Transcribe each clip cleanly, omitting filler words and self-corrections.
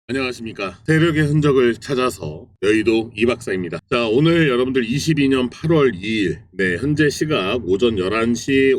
안녕하십니까. 세력의 흔적을 찾아서 여의도 이박사입니다. 자, 오늘 여러분들 22년 8월 2일 현재 시각 오전 11시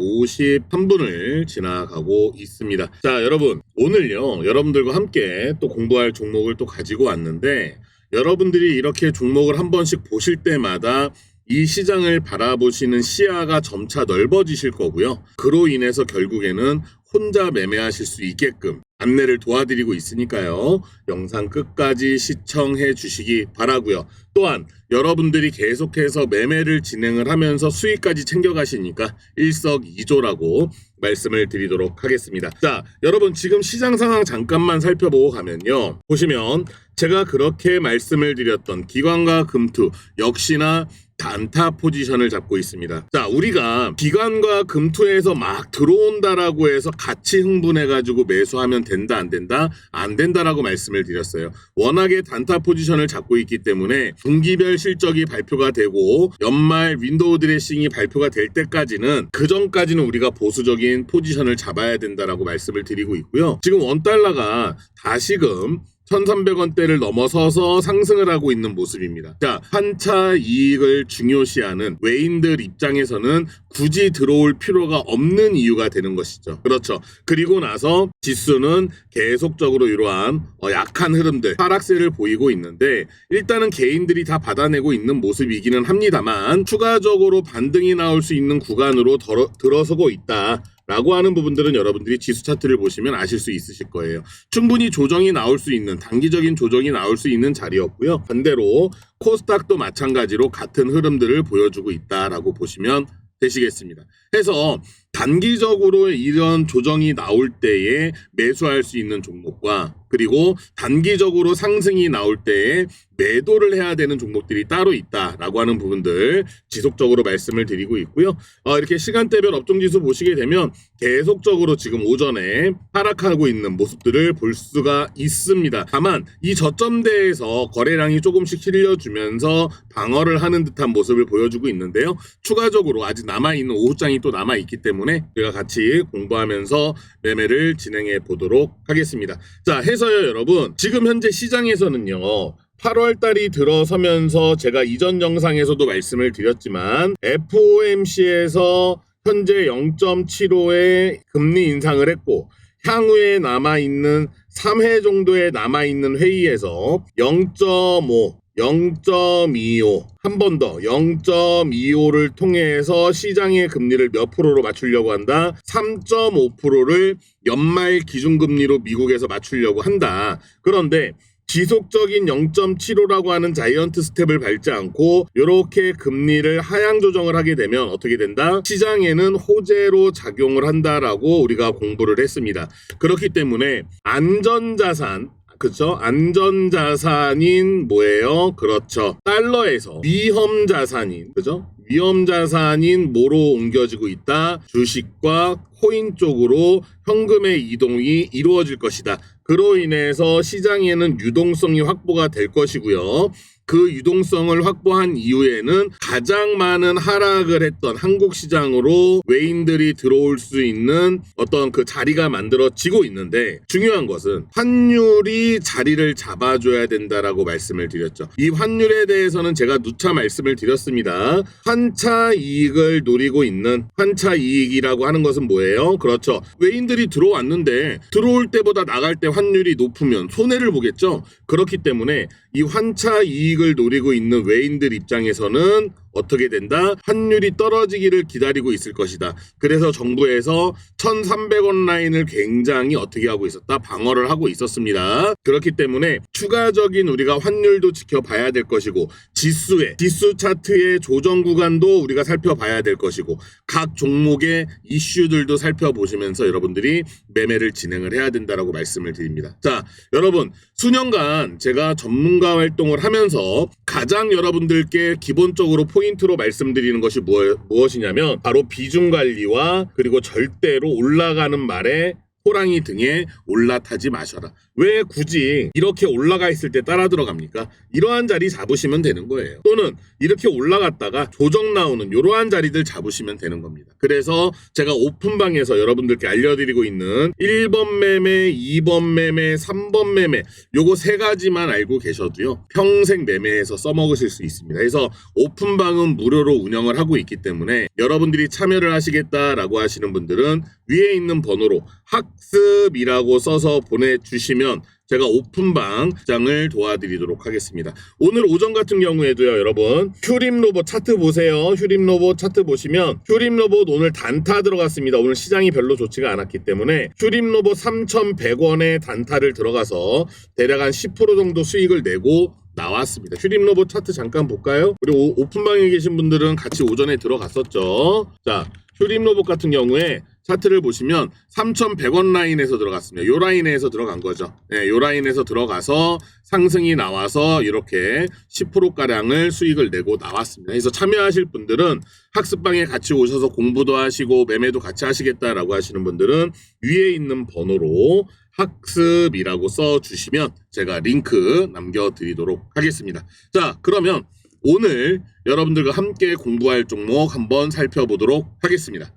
53분을 지나가고 있습니다. 자, 여러분 오늘요 여러분들과 함께 또 공부할 종목을 또 가지고 왔는데, 여러분들이 이렇게 종목을 한 번씩 보실 때마다 이 시장을 바라보시는 시야가 점차 넓어지실 거고요. 그로 인해서 결국에는 혼자 매매하실 수 있게끔 안내를 도와드리고 있으니까요. 영상 끝까지 시청해 주시기 바라고요. 또한 여러분들이 계속해서 매매를 진행을 하면서 수익까지 챙겨가시니까 일석이조라고 말씀을 드리도록 하겠습니다. 자, 여러분 지금 시장 상황 잠깐만 살펴보고 가면요. 보시면 제가 그렇게 말씀을 드렸던 기관과 금투 역시나 단타 포지션을 잡고 있습니다. 자, 우리가 기관과 금투에서 막 들어온다라고 해서 같이 흥분해가지고 매수하면 된다 안 된다? 안 된다라고 말씀을 드렸어요. 워낙에 단타 포지션을 잡고 있기 때문에 분기별 실적이 발표가 되고 연말 윈도우 드레싱이 발표가 될 때까지는, 그 전까지는 우리가 보수적인 포지션을 잡아야 된다라고 말씀을 드리고 있고요. 지금 원달러가 다시금 1,300원대를 넘어서서 상승을 하고 있는 모습입니다. 자, 환차 이익을 중요시하는 외인들 입장에서는 굳이 들어올 필요가 없는 이유가 되는 것이죠. 그렇죠. 그리고 나서 지수는 계속적으로 이러한 약한 흐름들, 하락세를 보이고 있는데, 일단은 개인들이 다 받아내고 있는 모습이기는 합니다만 추가적으로 반등이 나올 수 있는 구간으로 들어서고 있다 라고 하는 부분들은 여러분들이 지수 차트를 보시면 아실 수 있으실 거예요. 충분히 조정이 나올 수 있는, 단기적인 조정이 나올 수 있는 자리였고요. 반대로 코스닥도 마찬가지로 같은 흐름들을 보여주고 있다라고 보시면 되시겠습니다. 해서 단기적으로 이런 조정이 나올 때에 매수할 수 있는 종목과, 그리고 단기적으로 상승이 나올 때에 매도를 해야 되는 종목들이 따로 있다라고 하는 부분들 지속적으로 말씀을 드리고 있고요. 이렇게 시간대별 업종지수 보시게 되면 계속적으로 지금 오전에 하락하고 있는 모습들을 볼 수가 있습니다. 다만 이 저점대에서 거래량이 조금씩 실려주면서 방어를 하는 듯한 모습을 보여주고 있는데요. 추가적으로 아직 남아있는 오후장이 또 남아있기 때문에 우리가 같이 공부하면서 매매를 진행해 보도록 하겠습니다. 자, 해서요 여러분, 지금 현재 시장에서는요 8월 달이 들어서면서 제가 이전 영상에서도 말씀을 드렸지만 FOMC에서 현재 0.75의 금리 인상을 했고, 향후에 남아있는 3회 정도에 남아있는 회의에서 0.5, 0.25, 한 번 더 0.25를 통해서 시장의 금리를 몇 프로로 맞추려고 한다? 3.5%를 연말 기준금리로 미국에서 맞추려고 한다. 그런데 지속적인 0.75라고 하는 자이언트 스텝을 밟지 않고 이렇게 금리를 하향 조정을 하게 되면 어떻게 된다? 시장에는 호재로 작용을 한다라고 우리가 공부를 했습니다. 그렇기 때문에 안전자산, 그렇죠? 안전자산인 뭐예요? 그렇죠. 달러에서 위험자산인, 그죠? 위험자산인 뭐로 옮겨지고 있다? 주식과 코인 쪽으로 현금의 이동이 이루어질 것이다. 그로 인해서 시장에는 유동성이 확보가 될 것이고요. 그 유동성을 확보한 이후에는 가장 많은 하락을 했던 한국 시장으로 외인들이 들어올 수 있는 어떤 그 자리가 만들어지고 있는데, 중요한 것은 환율이 자리를 잡아줘야 된다라고 말씀을 드렸죠. 이 환율에 대해서는 제가 누차 말씀을 드렸습니다. 환차 이익을 노리고 있는, 환차 이익이라고 하는 것은 뭐예요? 그렇죠. 외인들이 들어왔는데 들어올 때보다 나갈 때 환율이 높으면 손해를 보겠죠. 그렇기 때문에 이 환차 이익을 노리고 있는 외인들 입장에서는 어떻게 된다? 환율이 떨어지기를 기다리고 있을 것이다. 그래서 정부에서 1,300원 라인을 굉장히 어떻게 하고 있었다? 방어를 하고 있었습니다. 그렇기 때문에 추가적인 우리가 환율도 지켜봐야 될 것이고, 지수 차트의 조정 구간도 우리가 살펴봐야 될 것이고, 각 종목의 이슈들도 살펴보시면서 여러분들이 매매를 진행을 해야 된다라고 말씀을 드립니다. 자, 여러분 수년간 제가 전문가 활동을 하면서 가장 여러분들께 기본적으로 포인트로 말씀드리는 것이 무엇이냐면 바로 비중 관리와, 그리고 절대로 올라가는 말에 호랑이 등에 올라타지 마셔라. 왜 굳이 이렇게 올라가 있을 때 따라 들어갑니까? 이러한 자리 잡으시면 되는 거예요. 또는 이렇게 올라갔다가 조정 나오는 이러한 자리들 잡으시면 되는 겁니다. 그래서 제가 오픈방에서 여러분들께 알려드리고 있는 1번 매매, 2번 매매, 3번 매매 요거 세 가지만 알고 계셔도요 평생 매매해서 써먹으실 수 있습니다. 그래서 오픈방은 무료로 운영을 하고 있기 때문에 여러분들이 참여를 하시겠다라고 하시는 분들은 위에 있는 번호로 학습이라고 써서 보내주시면 제가 오픈방장을 도와드리도록 하겠습니다. 오늘 오전 같은 경우에도요 여러분 휴림로봇 차트 보세요. 휴림로봇 차트 보시면 휴림로봇 오늘 단타 들어갔습니다. 오늘 시장이 별로 좋지가 않았기 때문에 휴림로봇 3,100원에 단타를 들어가서 대략 한 10% 정도 수익을 내고 나왔습니다. 휴림로봇 차트 잠깐 볼까요? 그리고 오픈방에 계신 분들은 같이 오전에 들어갔었죠. 자, 휴림로봇 같은 경우에 차트를 보시면 3,100원 라인에서 들어갔습니다. 요 라인에서 들어간 거죠. 네, 요 라인에서 들어가서 상승이 나와서 이렇게 10%가량을 수익을 내고 나왔습니다. 그래서 참여하실 분들은 학습방에 같이 오셔서 공부도 하시고 매매도 같이 하시겠다라고 하시는 분들은 위에 있는 번호로 학습이라고 써주시면 제가 링크 남겨드리도록 하겠습니다. 자, 그러면 오늘 여러분들과 함께 공부할 종목 한번 살펴보도록 하겠습니다.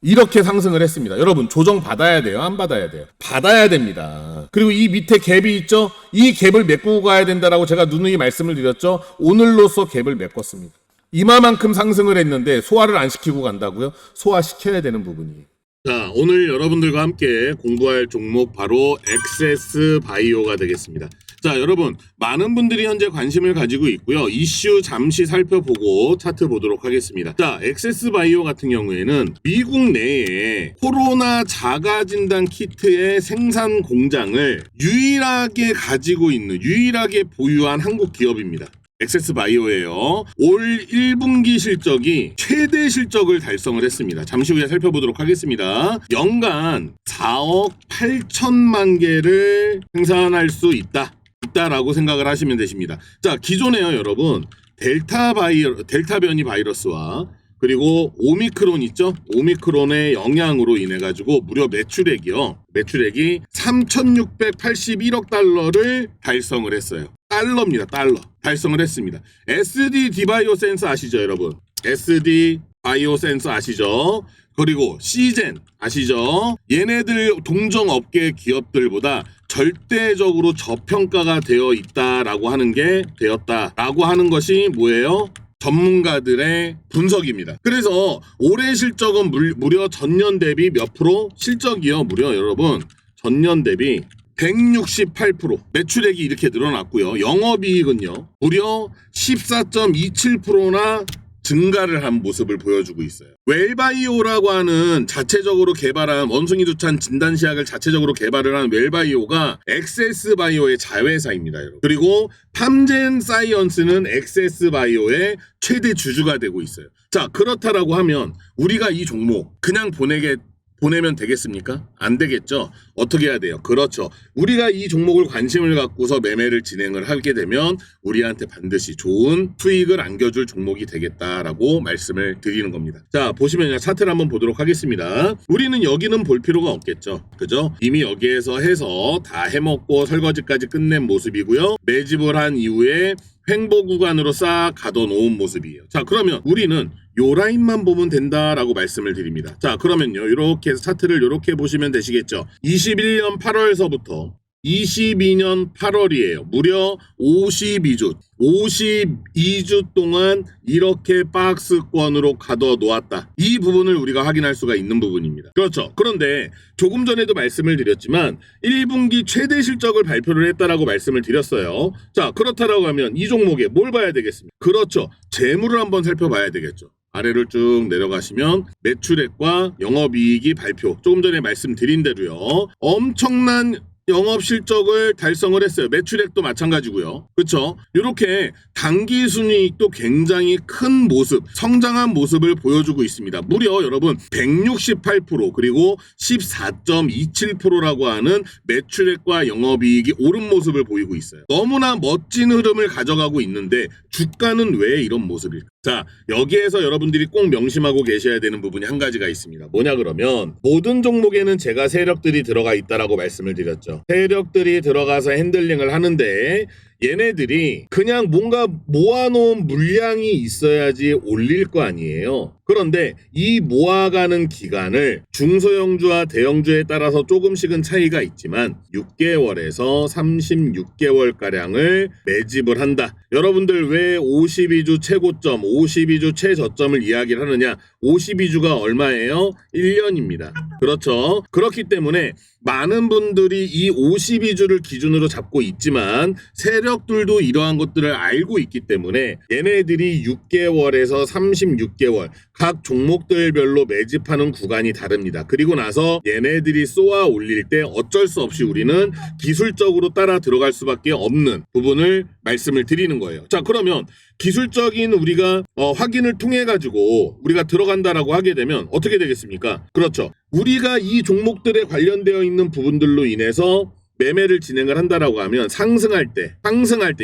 이렇게 상승을 했습니다. 여러분 조정 받아야 돼요? 안 받아야 돼요? 받아야 됩니다. 그리고 이 밑에 갭이 있죠? 이 갭을 메꾸고 가야 된다라고 제가 누누이 말씀을 드렸죠? 오늘로써 갭을 메꿨습니다. 이마만큼 상승을 했는데 소화를 안 시키고 간다고요? 소화시켜야 되는 부분이에요. 자, 오늘 여러분들과 함께 공부할 종목 바로 엑세스 바이오가 되겠습니다. 자, 여러분 많은 분들이 현재 관심을 가지고 있고요. 이슈 잠시 살펴보고 차트 보도록 하겠습니다. 자, 엑세스 바이오 같은 경우에는 미국 내에 코로나 자가진단 키트의 생산 공장을 유일하게 가지고 있는, 유일하게 보유한 한국 기업입니다. 엑세스 바이오예요. 올 1분기 실적이 최대 실적을 달성을 했습니다. 잠시 후에 살펴보도록 하겠습니다. 연간 4억 8천만 개를 생산할 수 있다라고 생각을 하시면 되십니다. 자, 기존에요 여러분 델타 변이 바이러스와 그리고 오미크론 있죠? 오미크론의 영향으로 인해 가지고 무려 매출액이 3,681억 달러를 달성을 했어요. 달러입니다. 달러. 달성을 했습니다. SD 디바이오 센서 아시죠, 여러분? SD 바이오 센서 아시죠? 그리고 시젠 아시죠? 얘네들 동종업계 기업들보다 절대적으로 저평가가 되어 있다라고 하는 것이 뭐예요? 전문가들의 분석입니다. 그래서 올해 실적은 무려 전년 대비 몇 프로? 실적이요. 무려 여러분 전년 대비 168% 매출액이 이렇게 늘어났고요. 영업이익은요. 무려 14.27%나 증가를 한 모습을 보여주고 있어요. 웰바이오라고 하는 자체적으로 개발한 원숭이 두찬 진단시약을 자체적으로 개발을 한 웰바이오가 엑세스 바이오의 자회사입니다. 여러분. 그리고 팜젠 사이언스는 엑세스 바이오의 최대 주주가 되고 있어요. 자, 그렇다라고 하면 우리가 이 종목 그냥 보내면 되겠습니까? 안 되겠죠? 어떻게 해야 돼요? 그렇죠. 우리가 이 종목을 관심을 갖고서 매매를 진행을 하게 되면 우리한테 반드시 좋은 수익을 안겨줄 종목이 되겠다라고 말씀을 드리는 겁니다. 자, 보시면 차트를 한번 보도록 하겠습니다. 우리는 여기는 볼 필요가 없겠죠. 그죠? 이미 여기에서 해서 다 해먹고 설거지까지 끝낸 모습이고요. 매집을 한 이후에 횡보 구간으로 싹 가둬놓은 모습이에요. 자, 그러면 우리는 요 라인만 보면 된다라고 말씀을 드립니다. 자, 그러면요 이렇게 해서 차트를 이렇게 보시면 되시겠죠. 21년 8월서부터 22년 8월이에요. 무려 52주 동안 이렇게 박스권으로 가둬 놓았다. 이 부분을 우리가 확인할 수가 있는 부분입니다. 그렇죠. 그런데 조금 전에도 말씀을 드렸지만 1분기 최대 실적을 발표를 했다라고 말씀을 드렸어요. 자, 그렇다라고 하면 이 종목에 뭘 봐야 되겠습니까? 그렇죠. 재물을 한번 살펴봐야 되겠죠. 아래를 쭉 내려가시면 매출액과 영업이익이 발표, 조금 전에 말씀드린 대로요. 엄청난 영업 실적을 달성을 했어요. 매출액도 마찬가지고요. 그렇죠? 이렇게 당기 순이익도 굉장히 큰 모습, 성장한 모습을 보여주고 있습니다. 무려 여러분 168% 그리고 14.27%라고 하는 매출액과 영업이익이 오른 모습을 보이고 있어요. 너무나 멋진 흐름을 가져가고 있는데 주가는 왜 이런 모습일까? 자, 여기에서 여러분들이 꼭 명심하고 계셔야 되는 부분이 한 가지가 있습니다. 뭐냐 그러면 모든 종목에는 제가 세력들이 들어가 있다라고 말씀을 드렸죠. 세력들이 들어가서 핸들링을 하는데 얘네들이 그냥 뭔가 모아놓은 물량이 있어야지 올릴 거 아니에요. 그런데 이 모아가는 기간을 중소형주와 대형주에 따라서 조금씩은 차이가 있지만 6개월에서 36개월가량을 매집을 한다. 여러분들 왜 52주 최고점, 52주 최저점을 이야기를 하느냐? 52주가 얼마예요? 1년입니다. 그렇죠. 그렇기 때문에 많은 분들이 이 52주를 기준으로 잡고 있지만 세력들도 이러한 것들을 알고 있기 때문에 얘네들이 6개월에서 36개월 각 종목들별로 매집하는 구간이 다릅니다. 그리고 나서 얘네들이 쏘아 올릴 때 어쩔 수 없이 우리는 기술적으로 따라 들어갈 수밖에 없는 부분을 말씀을 드리는 거예요. 자, 그러면 기술적인 우리가 확인을 통해 가지고 우리가 들어간다라고 하게 되면 어떻게 되겠습니까? 그렇죠. 우리가 이 종목들에 관련되어 있는 부분들로 인해서 매매를 진행을 한다라고 하면 상승할 때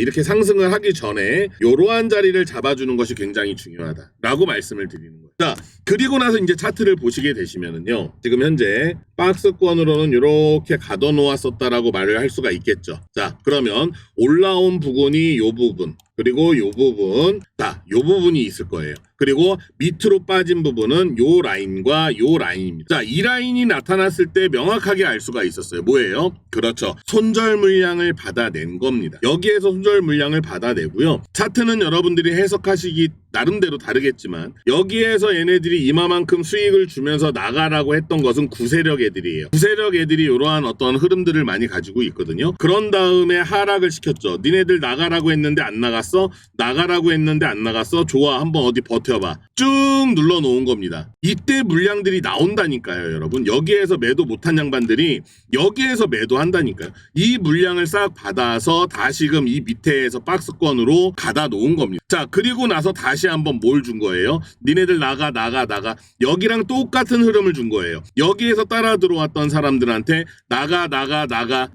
이렇게 상승을 하기 전에 이러한 자리를 잡아주는 것이 굉장히 중요하다라고 말씀을 드리는 거예요. 자, 그리고 나서 이제 차트를 보시게 되시면은요, 지금 현재 박스권으로는 이렇게 가둬 놓았었다라고 말을 할 수가 있겠죠. 자, 그러면 올라온 부분이 요 부분, 그리고 요 부분, 자, 요 부분이 있을 거예요. 그리고 밑으로 빠진 부분은 요 라인과 요 라인입니다. 자, 이 라인이 나타났을 때 명확하게 알 수가 있었어요. 뭐예요? 그렇죠. 손절 물량을 받아낸 겁니다. 여기에서 손절 물량을 받아내고요. 차트는 여러분들이 해석하시기 나름대로 다르겠지만 여기에서 얘네들이 이마만큼 수익을 주면서 나가라고 했던 것은 구세력 애들이에요. 구세력 애들이 이러한 어떤 흐름들을 많이 가지고 있거든요. 그런 다음에 하락을 시켰죠. 니네들 나가라고 했는데 안 나갔어? 나가라고 했는데 안 나갔어? 좋아, 한번 어디 버텨봐. 쭉 눌러놓은 겁니다. 이때 물량들이 나온다니까요, 여러분. 여기에서 매도 못한 양반들이 여기에서 매도한다니까요. 이 물량을 싹 받아서 다시금 이 밑에서 박스권으로 가다 놓은 겁니다. 자, 그리고 나서 다시 한번 뭘 준 거예요? 니네들 나가. 여기랑 똑같은 흐름을 준 거예요. 여기에서 따라 들어왔던 사람들한테 나가.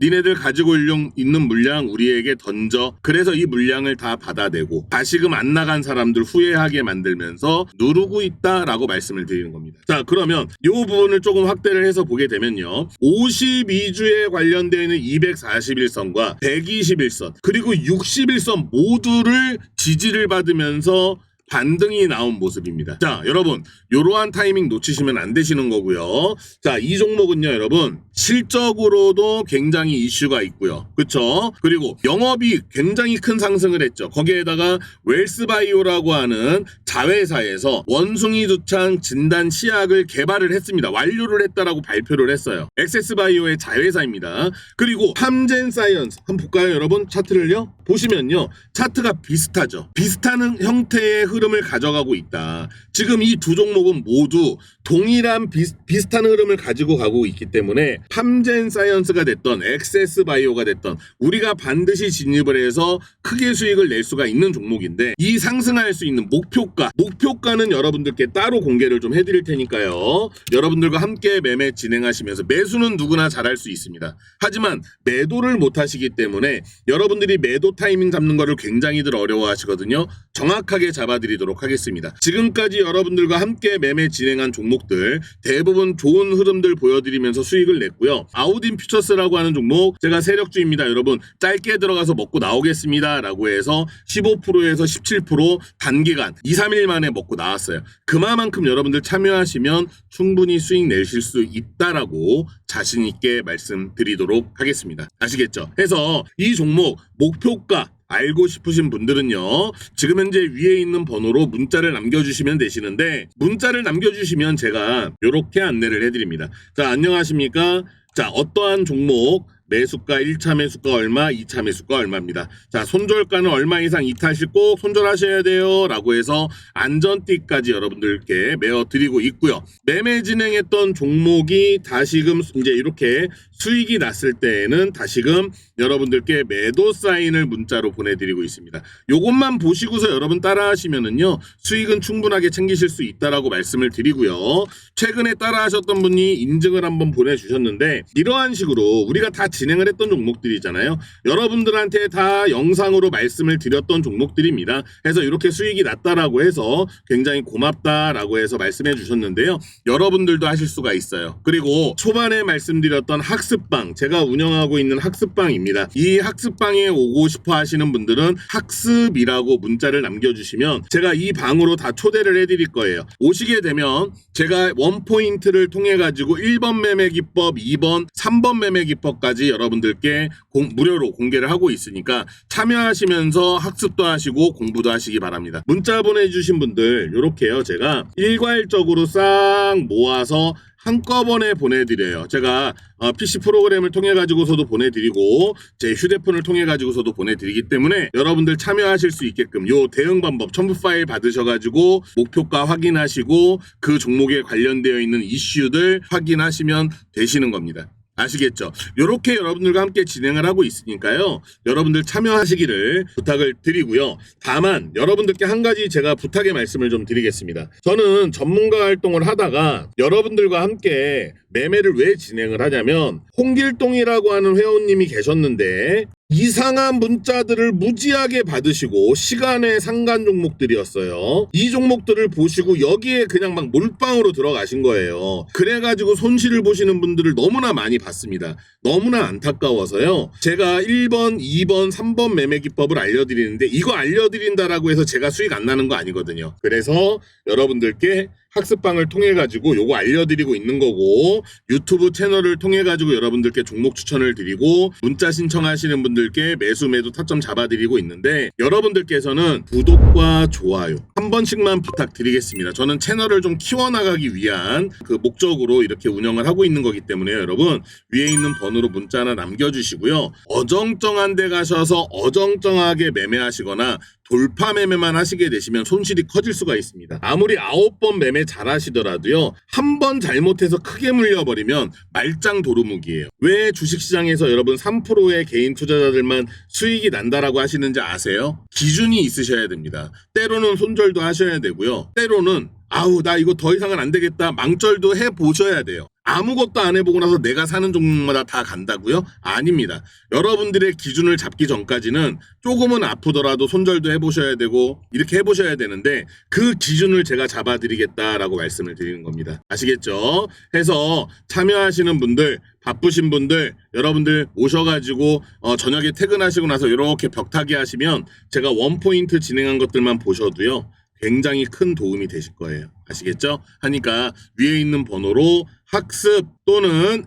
니네들 가지고 있는 물량 우리에게 던져. 그래서 이 물량을 다 받아내고 다시금 안 나간 사람들 후회하게 만들면서 누르고 있다라고 말씀을 드리는 겁니다. 자, 그러면 이 부분을 조금 확대를 해서 보게 되면요, 52주에 관련되어 있는 241선과 121선 그리고 61선 모두를 지지를 받으면서 반등이 나온 모습입니다. 자, 여러분, 이러한 타이밍 놓치시면 안 되시는 거고요. 자, 이 종목은요, 여러분, 실적으로도 굉장히 이슈가 있고요. 그렇죠? 그리고 영업이 굉장히 큰 상승을 했죠. 거기에다가 웰스바이오라고 하는 자회사에서 원숭이 두창 진단 치약을 개발을 했습니다. 완료를 했다라고 발표를 했어요. 엑세스바이오의 자회사입니다. 그리고 함젠사이언스 한번 볼까요, 여러분? 차트를요? 보시면요, 차트가 비슷하죠. 비슷한 형태의 흐름을 가져가고 있다. 지금 이 두 종목은 모두 동일한 비슷한 흐름을 가지고 가고 있기 때문에 함젠사이언스가 됐던 엑세스바이오가 됐던 우리가 반드시 진입을 해서 크게 수익을 낼 수가 있는 종목인데, 이 상승할 수 있는 목표가는 여러분들께 따로 공개를 좀 해드릴 테니까요. 여러분들과 함께 매매 진행하시면서 매수는 누구나 잘할 수 있습니다. 하지만 매도를 못 하시기 때문에 여러분들이 매도 타이밍 잡는 거를 굉장히들 어려워하시거든요. 정확하게 잡아드리도록 하겠습니다. 지금까지 여러분들과 함께 매매 진행한 종목들 대부분 좋은 흐름들 보여드리면서 수익을 냈고요. 아우딘 퓨처스라고 하는 종목, 제가 세력주입니다. 여러분, 짧게 들어가서 먹고 나오겠습니다 라고 해서 15%에서 17% 단기간 2-3일 만에 먹고 나왔어요. 그만큼 여러분들 참여하시면 충분히 수익 내실 수 있다라고 자신 있게 말씀드리도록 하겠습니다. 아시겠죠? 해서 이 종목 목표가 알고 싶으신 분들은요, 지금 현재 위에 있는 번호로 문자를 남겨주시면 되시는데, 문자를 남겨주시면 제가 이렇게 안내를 해드립니다. 자, 안녕하십니까? 자, 어떠한 종목 매수가 1차 매수가 얼마, 2차 매수가 얼마입니다. 자, 손절가는 얼마 이상 이탈 시 꼭 손절하셔야 돼요 라고 해서 안전띠까지 여러분들께 메어 드리고 있고요. 매매 진행했던 종목이 다시금 이제 이렇게 수익이 났을 때에는 다시금 여러분들께 매도 사인을 문자로 보내드리고 있습니다. 요것만 보시고서 여러분 따라하시면은요 수익은 충분하게 챙기실 수 있다라고 말씀을 드리고요. 최근에 따라하셨던 분이 인증을 한번 보내주셨는데 이러한 식으로 우리가 다 진행을 했던 종목들이잖아요. 여러분들한테 다 영상으로 말씀을 드렸던 종목들입니다. 그래서 이렇게 수익이 났다라고 해서 굉장히 고맙다라고 해서 말씀해 주셨는데요. 여러분들도 하실 수가 있어요. 그리고 초반에 말씀드렸던 학습방, 제가 운영하고 있는 학습방입니다. 이 학습방에 오고 싶어 하시는 분들은 학습이라고 문자를 남겨주시면 제가 이 방으로 다 초대를 해드릴 거예요. 오시게 되면 제가 원포인트를 통해 가지고 1번 매매 기법, 2번, 3번 매매 기법까지 여러분들께 무료로 공개를 하고 있으니까 참여하시면서 학습도 하시고 공부도 하시기 바랍니다. 문자 보내주신 분들 요렇게요. 제가 일괄적으로 싹 모아서 한꺼번에 보내드려요. 제가 PC 프로그램을 통해 가지고서도 보내드리고 제 휴대폰을 통해 가지고서도 보내드리기 때문에 여러분들 참여하실 수 있게끔 요 대응 방법 첨부 파일 받으셔가지고 목표가 확인하시고 그 종목에 관련되어 있는 이슈들 확인하시면 되시는 겁니다. 아시겠죠? 이렇게 여러분들과 함께 진행을 하고 있으니까요. 여러분들 참여하시기를 부탁을 드리고요. 다만 여러분들께 한 가지 제가 부탁의 말씀을 좀 드리겠습니다. 저는 전문가 활동을 하다가 여러분들과 함께 매매를 왜 진행을 하냐면 홍길동이라고 하는 회원님이 계셨는데 이상한 문자들을 무지하게 받으시고 시간의 상간 종목들이었어요. 이 종목들을 보시고 여기에 그냥 막 몰빵으로 들어가신 거예요. 그래가지고 손실을 보시는 분들을 너무나 많이 봤습니다. 너무나 안타까워서요. 제가 1번, 2번, 3번 매매 기법을 알려드리는데 이거 알려드린다라고 해서 제가 수익 안 나는 거 아니거든요. 그래서 여러분들께 학습방을 통해 가지고 요거 알려드리고 있는 거고 유튜브 채널을 통해 가지고 여러분들께 종목 추천을 드리고 문자 신청하시는 분들께 매수 매도 타점 잡아드리고 있는데 여러분들께서는 구독과 좋아요 한 번씩만 부탁드리겠습니다. 저는 채널을 좀 키워나가기 위한 그 목적으로 이렇게 운영을 하고 있는 거기 때문에 여러분 위에 있는 번호로 문자 하나 남겨주시고요. 어정쩡한 데 가셔서 어정쩡하게 매매하시거나 돌파 매매만 하시게 되시면 손실이 커질 수가 있습니다. 아무리 9번 매매 잘 하시더라도요. 한 번 잘못해서 크게 물려버리면 말짱 도루묵이에요. 왜 주식시장에서 여러분 3%의 개인 투자자들만 수익이 난다라고 하시는지 아세요? 기준이 있으셔야 됩니다. 때로는 손절도 하셔야 되고요. 때로는 아우 나 이거 더 이상은 안 되겠다 망절도 해보셔야 돼요. 아무것도 안 해보고 나서 내가 사는 종목마다 다 간다고요? 아닙니다. 여러분들의 기준을 잡기 전까지는 조금은 아프더라도 손절도 해보셔야 되고 이렇게 해보셔야 되는데 그 기준을 제가 잡아드리겠다라고 말씀을 드리는 겁니다. 아시겠죠? 해서 참여하시는 분들 바쁘신 분들 여러분들 오셔가지고 저녁에 퇴근하시고 나서 이렇게 벽타기 하시면 제가 원포인트 진행한 것들만 보셔도요. 굉장히 큰 도움이 되실 거예요. 아시겠죠? 하니까 위에 있는 번호로 학습 또는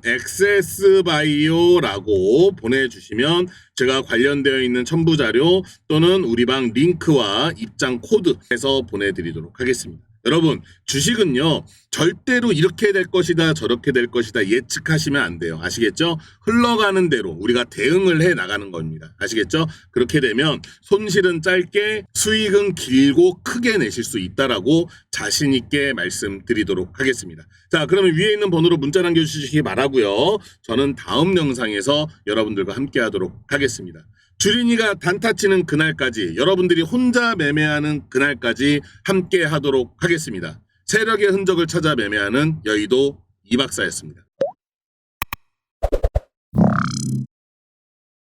XS바이오라고 보내주시면 제가 관련되어 있는 첨부자료 또는 우리 방 링크와 입장 코드 해서 보내드리도록 하겠습니다. 여러분 주식은요 절대로 이렇게 될 것이다 저렇게 될 것이다 예측하시면 안 돼요. 아시겠죠? 흘러가는 대로 우리가 대응을 해 나가는 겁니다. 아시겠죠? 그렇게 되면 손실은 짧게 수익은 길고 크게 내실 수 있다라고 자신 있게 말씀드리도록 하겠습니다. 자 그러면 위에 있는 번호로 문자 남겨주시기 바라고요. 저는 다음 영상에서 여러분들과 함께 하도록 하겠습니다. 주린이가 단타 치는 그날까지 여러분들이 혼자 매매하는 그날까지 함께 하도록 하겠습니다. 세력의 흔적을 찾아 매매하는 여의도 이박사였습니다.